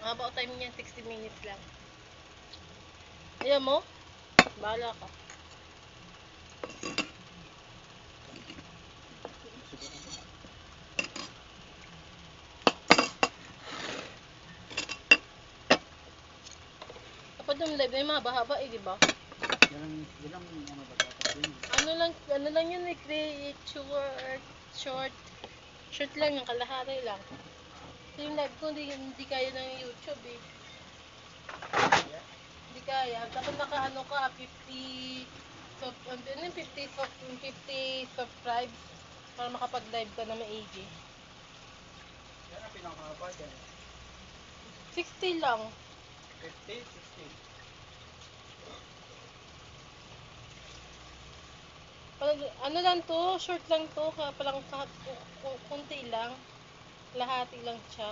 Haba time niya, 60 minutes lang. Ayan mo? Bahala ka. Kapag yung live ay mahaba-haba eh, di ba? Yan ang ano ba dapat yun? Ano lang yun, create short lang yung kalahari lang. Yung live ko, hindi kaya ng YouTube eh. Hindi kaya. Dapat naka-ano ka, 50 subscribes para makapag-live ka na maigi. Yan ang pinakahaba dyan. 60 lang. 50, 60. Ano lang to, short lang to, palang kunti lang. Lahati lang siya.